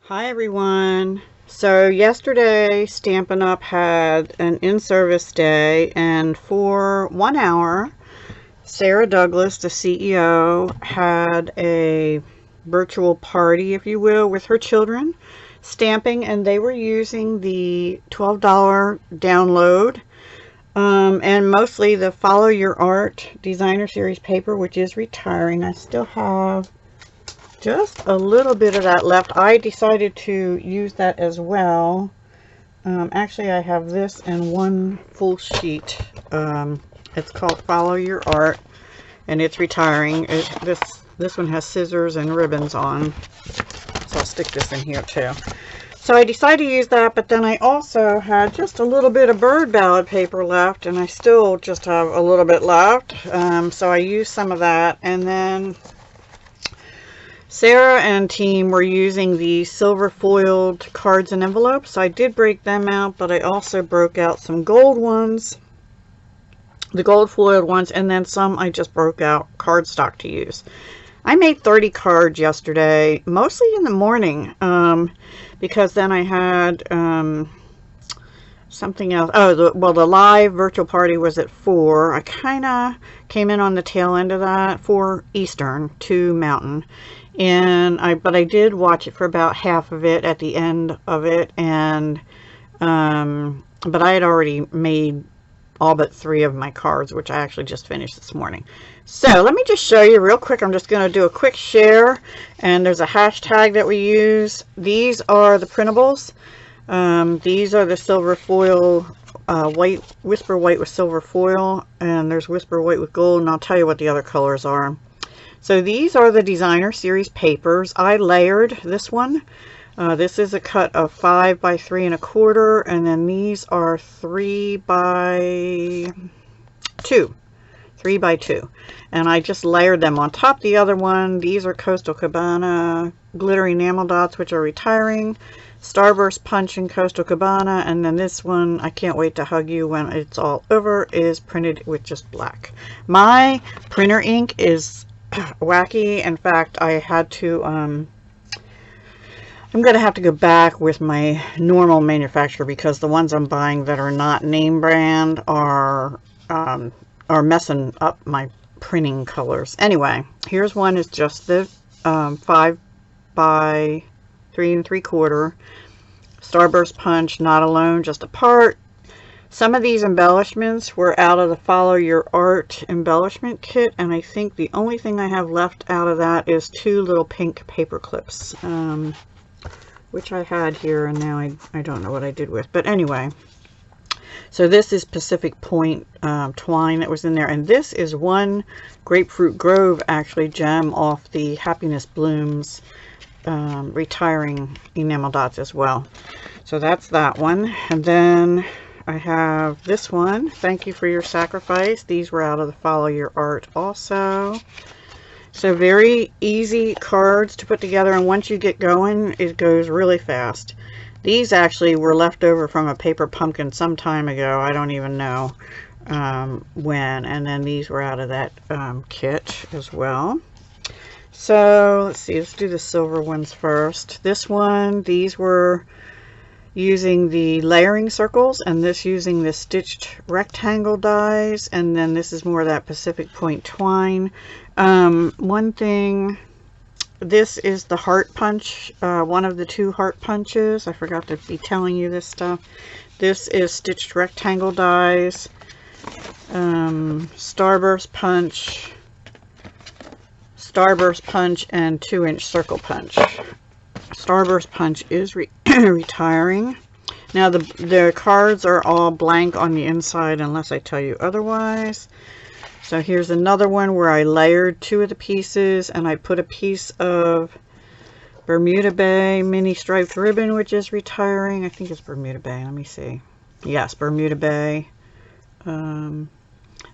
Hi everyone. So yesterday Stampin' Up had an in-service day, and for 1 hour Sarah Douglas, the CEO, had a virtual party, if you will, with her children stamping, and they were using the $12 download and mostly the Follow Your Art Designer Series paper, which is retiring. I still have just a little bit of that left. I decided to use that as well. Actually, I have this and one full sheet. It's called Follow Your Art, and it's retiring. This one has scissors and ribbons on, so I'll stick this in here too. So I decided to use that, but then I also had just a little bit of bird ballad paper left, and I still just have a little bit left. So I used some of that, and then Sarah and team were using the silver foiled cards and envelopes. I did break them out, but I also broke out some gold ones, the gold foiled ones, and then some I just broke out cardstock to use. I made 30 cards yesterday, mostly in the morning, because then I had something else. Oh, the live virtual party was at 4. I kind of came in on the tail end of that, 4 Eastern, 2 Mountain. But I did watch it for about half of it at the end of it, and but I had already made all but 3 of my cards, which I actually just finished this morning. So let me just show you real quick. I'm just going to do a quick share, and there's a hashtag that we use. These are the printables. These are the silver foil, white, whisper white with silver foil, and there's whisper white with gold, and I'll tell you what the other colors are. So these are the designer series papers. I layered this one. This is a cut of 5 by 3 1/4, and then these are 3 by 2. 3 by 2. And I just layered them on top of the other one. These are Coastal Cabana glittery enamel dots, which are retiring. Starburst Punch in Coastal Cabana, and then this one, I Can't Wait to Hug You When It's All Over, is printed with just black. My printer ink is wacky. In fact, I had to I'm going to have to go back with my normal manufacturer, because the ones I'm buying that are not name brand are messing up my printing colors. Anyway, here's one is just the 5 by 3 3/4 Starburst Punch, Not Alone, Just Apart. Some of these embellishments were out of the Follow Your Art embellishment kit, and I think the only thing I have left out of that is 2 little pink paper clips, which I had here, and now I don't know what I did with. But anyway, so this is Pacific Point twine that was in there, and this is one Grapefruit Grove, actually, gem off the Happiness Blooms retiring enamel dots as well. So that's that one. And then I have this one, Thank You for Your Sacrifice. These were out of the Follow Your Art also. So very easy cards to put together, and once you get going, it goes really fast. These actually were left over from a paper pumpkin some time ago. I don't even know when. And then these were out of that kit as well. So let's see, let's do the silver ones first. This one, these were using the layering circles, and this using the stitched rectangle dies, and then this is more of that Pacific Point twine. One thing, this is the heart punch, one of the 2 heart punches. I forgot to be telling you this stuff. This is stitched rectangle dies, Starburst Punch, and 2-inch circle punch. Starburst Punch is retiring. Now the cards are all blank on the inside unless I tell you otherwise. So here's another one where I layered 2 of the pieces, and I put a piece of Bermuda Bay mini striped ribbon, which is retiring. I think it's Bermuda Bay. Let me see. Yes, Bermuda Bay.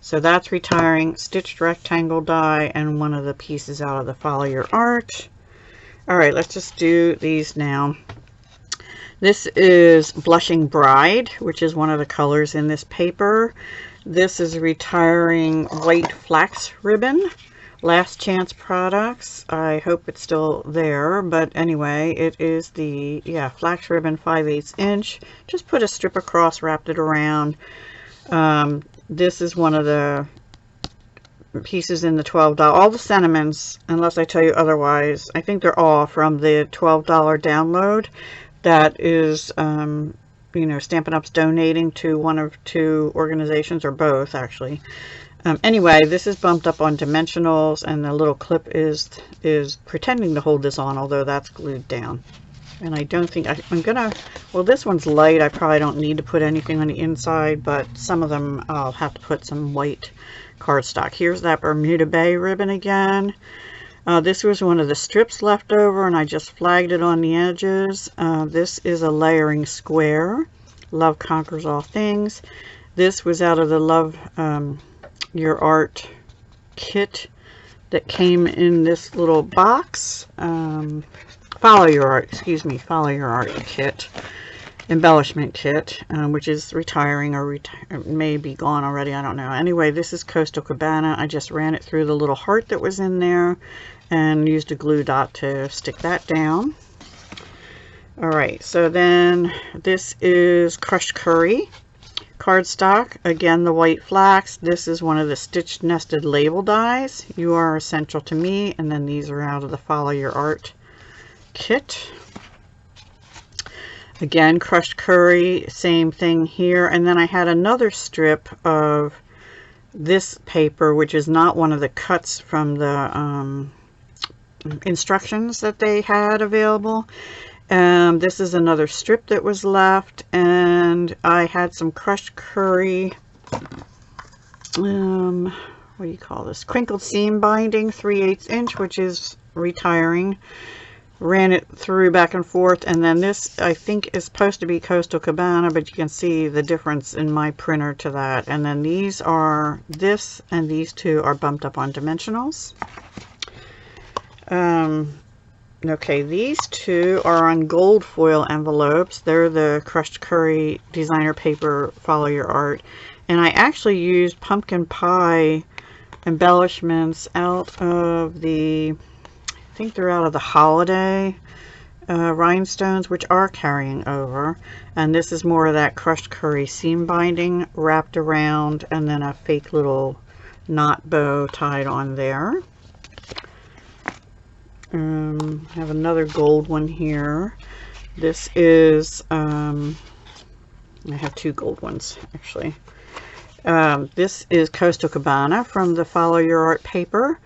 So that's retiring. Stitched rectangle die, and one of the pieces out of the Follow Your Art. All right, let's just do these now. This is Blushing Bride, which is one of the colors in this paper. This is retiring white flax ribbon. Last Chance Products. I hope it's still there, but anyway, it is the, yeah, flax ribbon 5/8 inch. Just put a strip across, wrapped it around. This is one of the pieces in the $12. All the sentiments, unless I tell you otherwise, I think they're all from the $12 download. That is, you know, Stampin' Up's donating to one of two organizations, or both actually. Anyway, this is bumped up on dimensionals, and the little clip is pretending to hold this on, although that's glued down. And I don't think I'm gonna, well, this one's light. I probably don't need to put anything on the inside, but some of them I'll have to put some white cardstock. Here's that Bermuda Bay ribbon again. This was one of the strips left over, and I just flagged it on the edges. This is a layering square. Love Conquers All Things. This was out of the Love Your Art kit that came in this little box. Follow Your Art, excuse me, Follow Your Art kit, embellishment kit, which is retiring, or may be gone already, I don't know. Anyway, this is Coastal Cabana. I just ran it through the little heart that was in there and used a glue dot to stick that down. Alright, so then this is Crushed Curry cardstock. Again, the white flax. This is one of the stitched nested label dies. You Are Essential to Me. And then these are out of the Follow Your Art kit. Again, Crushed Curry, same thing here. And then I had another strip of this paper, which is not one of the cuts from the instructions that they had available. This is another strip that was left, and I had some Crushed Curry, what do you call this, crinkled seam binding, 3/8 inch, which is retiring. Ran it through back and forth, and then this I think is supposed to be Coastal Cabana, but you can see the difference in my printer to that. And then these are, this and these two are bumped up on dimensionals. Okay, these two are on gold foil envelopes. They're the Crushed Curry designer paper Follow Your Art, and I actually used pumpkin pie embellishments out of the, I think they're out of the holiday rhinestones, which are carrying over. And this is more of that Crushed Curry seam binding wrapped around, and then a fake little knot bow tied on there. I have another gold one here. This is, I have two gold ones actually. This is Coastal Cabana from the Follow Your Art paper.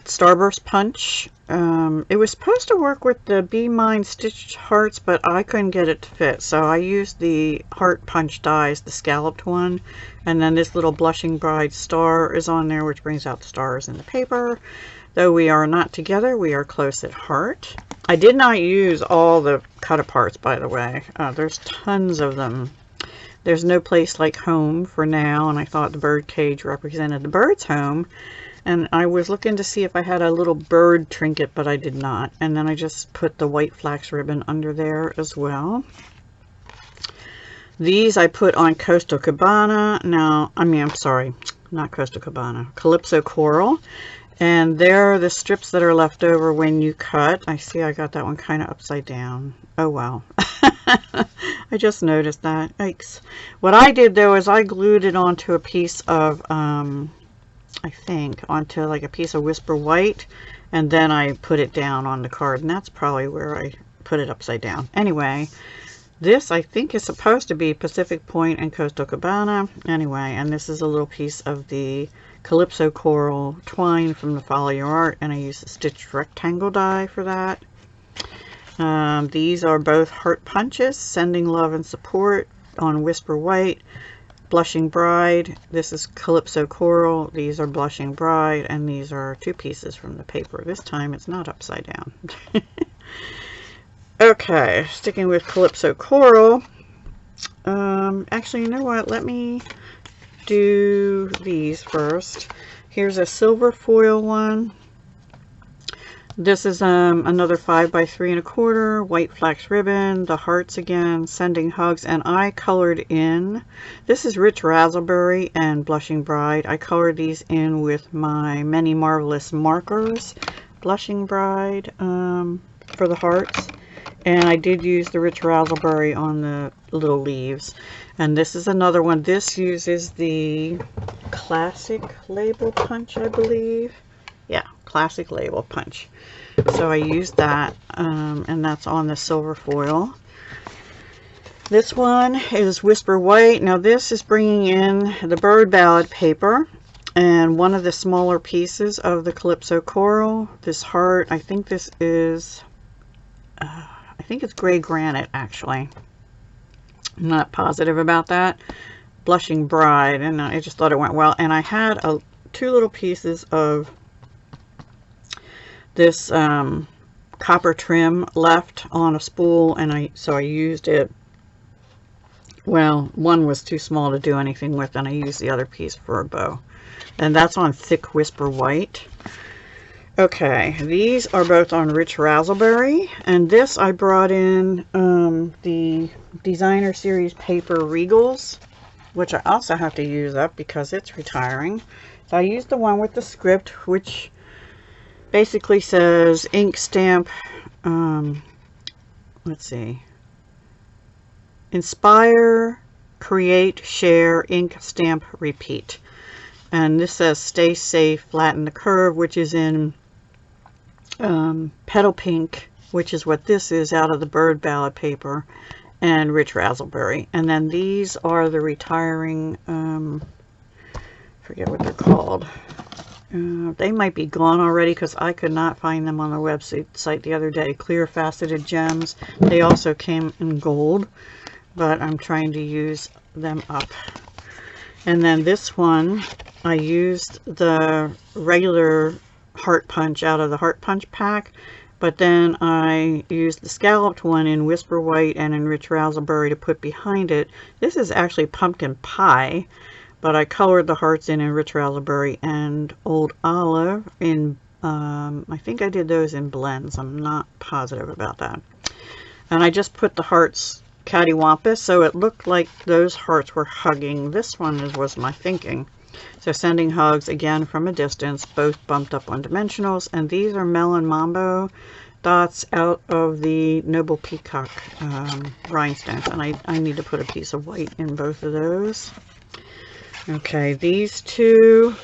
Starburst Punch. It was supposed to work with the Be Mine stitched hearts, but I couldn't get it to fit, so I used the heart punch dies, the scalloped one. And then this little Blushing Bride star is on there, which brings out the stars in the paper. Though we are not together, we are close at heart. I did not use all the cut aparts, by the way. There's tons of them. There's No Place Like Home for now, and I thought the bird cage represented the bird's home. And I was looking to see if I had a little bird trinket, but I did not. And then I just put the white flax ribbon under there as well. These I put on Coastal Cabana. Now, I'm sorry, not Coastal Cabana, Calypso Coral. And they're the strips that are left over when you cut. I see I got that one kind of upside down. Oh well. I just noticed that. Yikes. What I did though is I glued it onto a piece of, I think, onto like a piece of Whisper White. And then I put it down on the card. And that's probably where I put it upside down. Anyway, this I think is supposed to be Pacific Point and Coastal Cabana. Anyway, and this is a little piece of the Calypso Coral twine from the Follow Your Art, and I used a stitched rectangle die for that. These are both heart punches, Sending Love and Support on Whisper White. Blushing Bride, this is Calypso Coral, these are Blushing Bride, and these are two pieces from the paper. This time it's not upside down. Okay, sticking with Calypso Coral. Actually, you know what, let me do these first. Here's a silver foil one. This is another 5x3 1/4 white flax ribbon, the hearts again, sending hugs, and I colored in, this is Rich Razzleberry and Blushing Bride. I colored these in with my Many Marvelous markers, Blushing Bride, for the hearts, and I did use the Rich Razzleberry on the little leaves. And this is another one. This uses the Classic Label Punch, I believe. Yeah, Classic Label Punch. So I used that, and that's on the silver foil. This one is Whisper White. Now this is bringing in the Bird Ballad paper and one of the smaller pieces of the Calypso Coral. This heart, I think this is, I think it's gray granite actually. I'm not positive about that. Blushing Bride, and I just thought it went well. And I had two little pieces of this copper trim left on a spool, and so I used it. Well, one was too small to do anything with, and I used the other piece for a bow. And that's on thick Whisper White. Okay, these are both on Rich Razzleberry, and this I brought in the Designer Series paper Regals, which I also have to use up because it's retiring. So I used the one with the script, which basically says ink stamp, let's see, inspire, create, share, ink stamp, repeat. And this says stay safe, flatten the curve, which is in Petal Pink, which is what this is out of the Bird Ballad paper, and Rich Razzleberry. And then these are the retiring, forget what they're called. They might be gone already because I could not find them on the website the other day. Clear Faceted Gems. They also came in gold, but I'm trying to use them up. And then this one, I used the regular Heart Punch out of the Heart Punch pack, but then I used the scalloped one in Whisper White and in Rich Razzleberry to put behind it. This is actually Pumpkin Pie, but I colored the hearts in Rich Razzleberry and Old Olive in, I think I did those in blends. I'm not positive about that. And I just put the hearts cattywampus, so it looked like those hearts were hugging. This one was my thinking. So sending hugs again from a distance, both bumped up on dimensionals. And these are Melon Mambo dots out of the Noble Peacock rhinestones. And I need to put a piece of white in both of those. Okay, these two,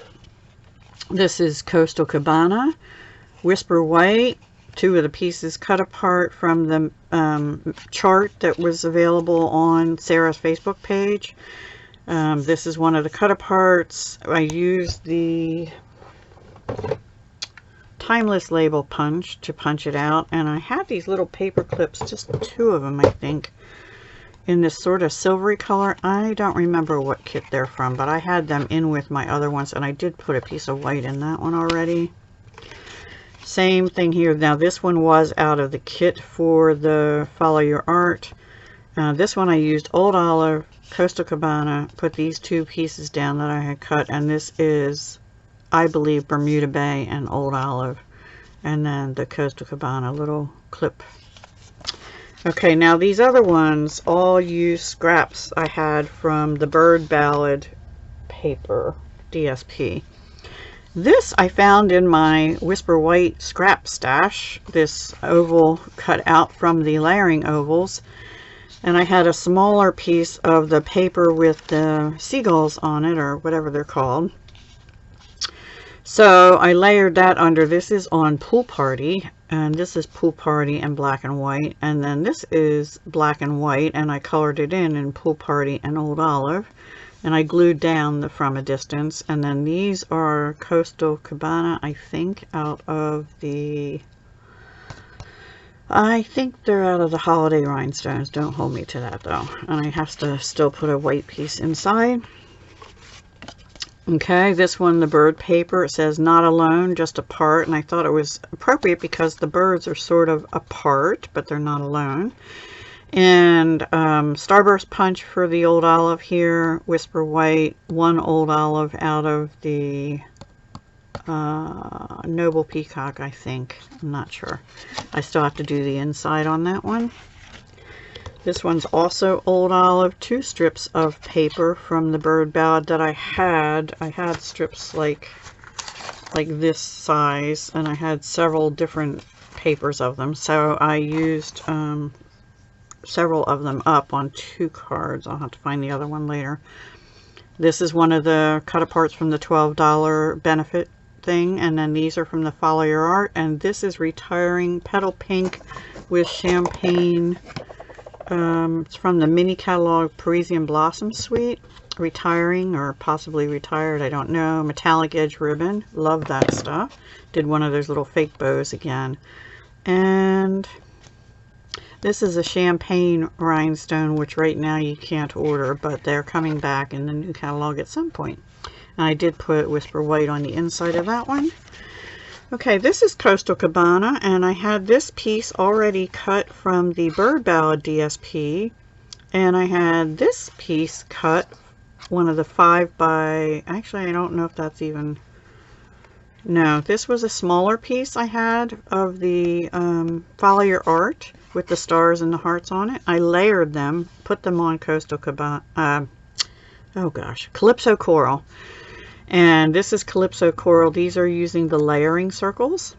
this is Coastal Cabana, Whisper White, two of the pieces cut apart from the chart that was available on Sarah's Facebook page. This is one of the cut aparts. I used the Timeless Label Punch to punch it out, and I have these little paper clips, just two of them I think, in this sort of silvery color. I don't remember what kit they're from, but I had them in with my other ones, and I did put a piece of white in that one already. Same thing here. Now this one was out of the kit for the Follow Your Art. This one I used Old Olive, Coastal Cabana, put these two pieces down that I had cut, and this is, I believe, Bermuda Bay and Old Olive, and then the Coastal Cabana little clip. Okay, now these other ones all use scraps I had from the Bird Ballad paper, DSP. This I found in my Whisper White scrap stash, this oval cut out from the layering ovals. And I had a smaller piece of the paper with the seagulls on it, or whatever they're called. So I layered that under. This is on Pool Party, and this is Pool Party and black and white. And then this is black and white, and I colored it in Pool Party and Old Olive. And I glued down the From a Distance. And then these are Coastal Cabana, I think, out of the... I think they're out of the Holiday Rhinestones. Don't hold me to that though. And I have to still put a white piece inside. Okay, this one, the bird paper, it says not alone, just apart. And I thought it was appropriate because the birds are sort of apart, but they're not alone. And Starburst Punch for the Old Olive here. Whisper White, one Old Olive out of the Noble Peacock, I think. I'm not sure. I still have to do the inside on that one. This one's also Old Olive. 2 strips of paper from the bird ballad that I had. I had strips like this size, and I had several different papers of them. So I used several of them up on 2 cards. I'll have to find the other one later. This is one of the cut aparts from the $12 benefit thing, and then these are from the Follow Your Art, and this is Retiring Petal Pink with Champagne. It's from the mini catalog Parisian Blossom Suite. Retiring, or possibly retired, I don't know. Metallic edge ribbon. Love that stuff. Did one of those little fake bows again. And this is a champagne rhinestone, which right now you can't order, but they're coming back in the new catalog at some point. And I did put Whisper White on the inside of that one. Okay, this is Coastal Cabana, and I had this piece already cut from the Bird Ballad DSP, and I had this piece cut, one of the 5 by, actually I don't know if that's even, no, this was a smaller piece I had of the Follow Your Art with the stars and the hearts on it. I layered them, put them on Coastal Cabana, oh gosh, Calypso Coral. And this is Calypso Coral. These are using the layering circles.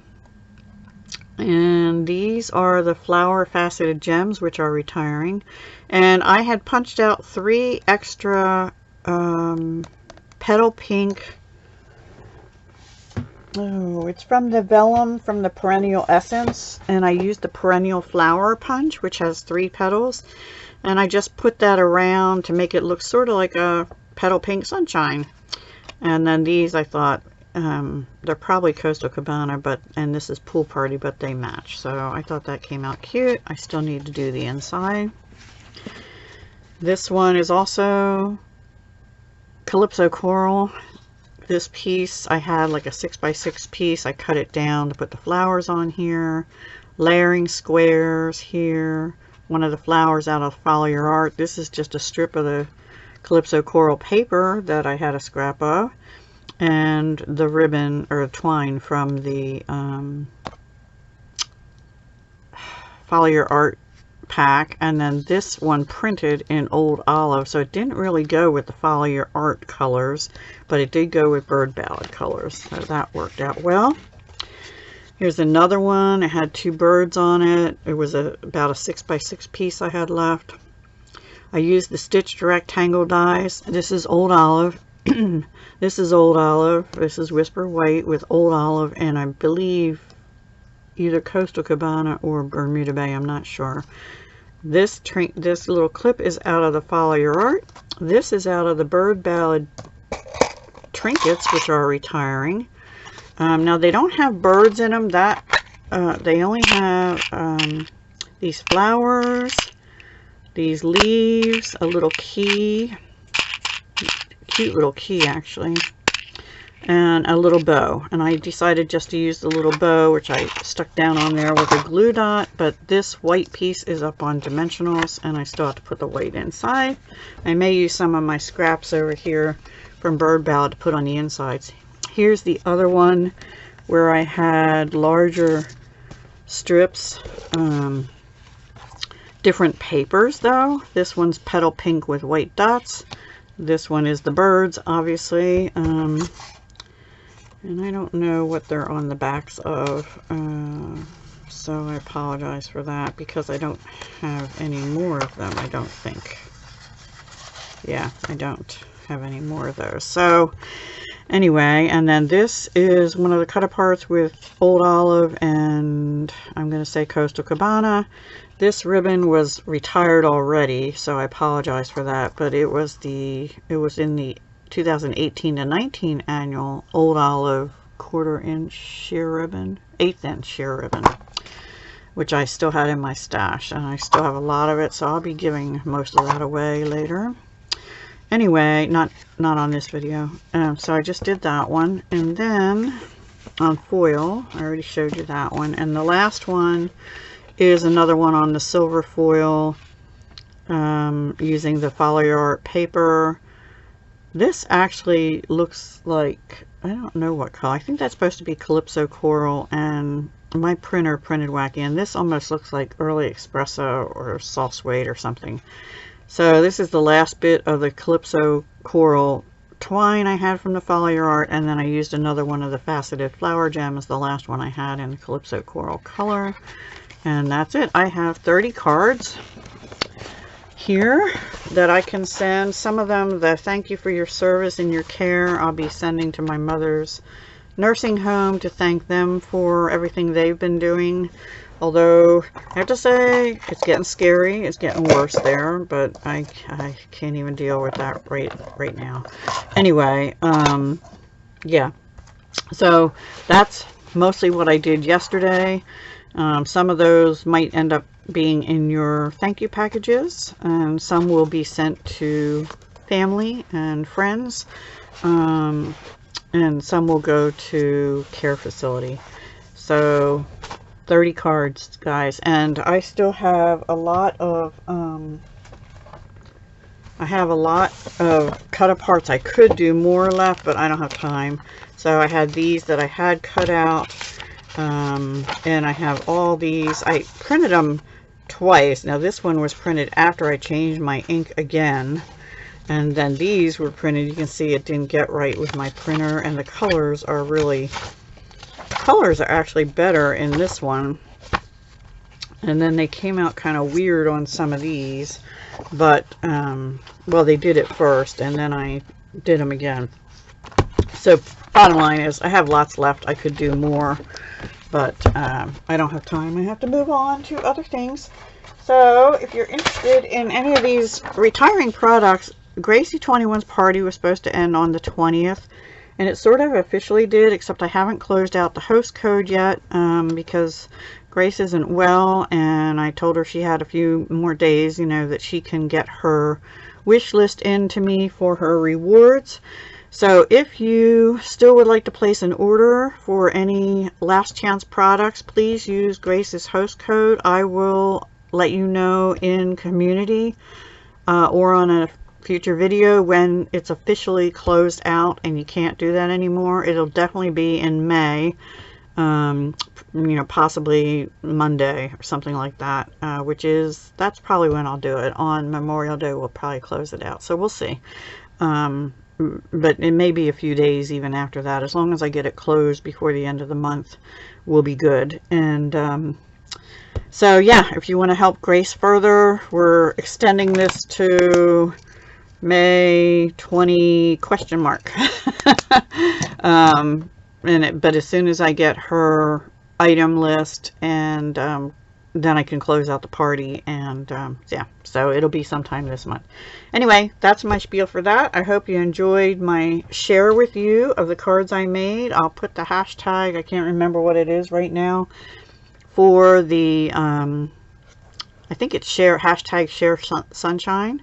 And these are the flower faceted gems, which are retiring. And I had punched out 3 extra petal pink. Oh, it's from the vellum, from the Perennial Essence. And I used the Perennial Flower Punch, which has 3 petals. And I just put that around to make it look sort of like a petal pink sunshine. And then these, I thought, they're probably Coastal Cabana, and this is Pool Party, but they match. So I thought that came out cute. I still need to do the inside. This one is also Calypso Coral. This piece, I had like a 6x6 piece. I cut it down to put the flowers on here. Layering squares here. One of the flowers out of Follow Your Art. This is just a strip of the Calypso Coral paper that I had a scrap of, and the ribbon or twine from the Follow Your Art pack, and then this one printed in Old Olive, so it didn't really go with the Follow Your Art colors, but it did go with Bird Ballad colors, so that worked out well. Here's another one. It had 2 birds on it. It was about a 6x6 piece I had left. I used the stitched rectangle dies. This is Old Olive. This is Old Olive. This is Whisper White with Old Olive, and I believe either Coastal Cabana or Bermuda Bay. I'm not sure. This little clip is out of the Follow Your Art. This is out of the Bird Ballad trinkets, which are retiring. Now they don't have birds in them. They only have these flowers, these leaves, a little key, cute little key actually, and a little bow. And I decided just to use the little bow, which I stuck down on there with a glue dot, but this white piece is up on dimensionals, and I still have to put the white inside. I may use some of my scraps over here from Bird Ballad to put on the insides. Here's the other one where I had larger strips. Different papers though. This one's petal pink with white dots. This one is the birds, obviously. And I don't know what they're on the backs of. So I apologize for that because I don't have any more of them, I don't think. Yeah, I don't have any more of those. So anyway, and then this is one of the cut aparts with Old Olive and I'm going to say Coastal Cabana. This ribbon was retired already, so I apologize for that, but it was in the 2018 to 19 annual Old Olive 1/4 inch sheer ribbon, 1/8 inch sheer ribbon, which I still had in my stash, and I still have a lot of it, so I'll be giving most of that away later. Anyway, not on this video. So I just did that one, and then on foil, I already showed you that one, and the last one is another one on the silver foil, using the Follow Your Art paper. This actually looks like I don't know what color. I think that's supposed to be Calypso Coral, and my printer printed wacky, and this almost looks like Early Espresso or Soft Suede or something. So this is the last bit of the Calypso Coral twine I had from the Follow Your Art, and then I used another one of the Faceted Flower Gems, the last one I had in Calypso Coral color. And that's it. I have 30 cards here that I can send. Some of them, the thank you for your service and your care, I'll be sending to my mother's nursing home to thank them for everything they've been doing. Although I have to say it's getting scary, it's getting worse there, but I can't even deal with that right now. Anyway, yeah, so that's mostly what I did yesterday. Some of those might end up being in your thank you packages, and some will be sent to family and friends, and some will go to care facility. So 30 cards, guys, and I still have a lot of cut aparts. I could do more left, but I don't have time. So I had these that I had cut out, and I have all these. I printed them twice. Now this one was printed after I changed my ink again, and then these were printed. You can see it didn't get right with my printer, and the colors are actually better in this one, and then they came out kind of weird on some of these, but well, they did it first and then I did them again. So bottom line is I have lots left. I could do more, but I don't have time. I have to move on to other things. So if you're interested in any of these retiring products, Gracie 21's party was supposed to end on the 20th. And it sort of officially did, except I haven't closed out the host code yet, because Grace isn't well, and I told her she had a few more days, you know, that she can get her wish list in to me for her rewards. So if you still would like to place an order for any last chance products, please use Grace's host code. I will let you know in community or on a future video when it's officially closed out and you can't do that anymore. It'll definitely be in May, you know, possibly Monday or something like that, that's probably when I'll do it. On Memorial Day we'll probably close it out, so we'll see. But it may be a few days even after that. As long as I get it closed before the end of the month, we'll be good. And so yeah, if you want to help Grace further, we're extending this to May 20 question mark. But as soon as I get her item list, and then I can close out the party, and yeah, so it'll be sometime this month. Anyway, that's my spiel for that. I hope you enjoyed my share with you of the cards I made. I'll put the hashtag, I can't remember what it is right now, for the I think it's hashtag share sunshine.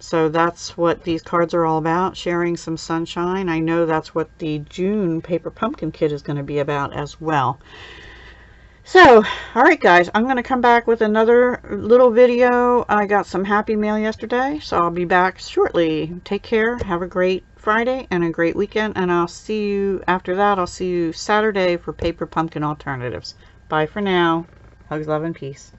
So that's what these cards are all about, sharing some sunshine. I know that's what the June Paper Pumpkin Kit is going to be about as well. So, alright guys, I'm going to come back with another little video. I got some happy mail yesterday, so I'll be back shortly. Take care, have a great Friday and a great weekend, and I'll see you after that. I'll see you Saturday for Paper Pumpkin Alternatives. Bye for now. Hugs, love, and peace.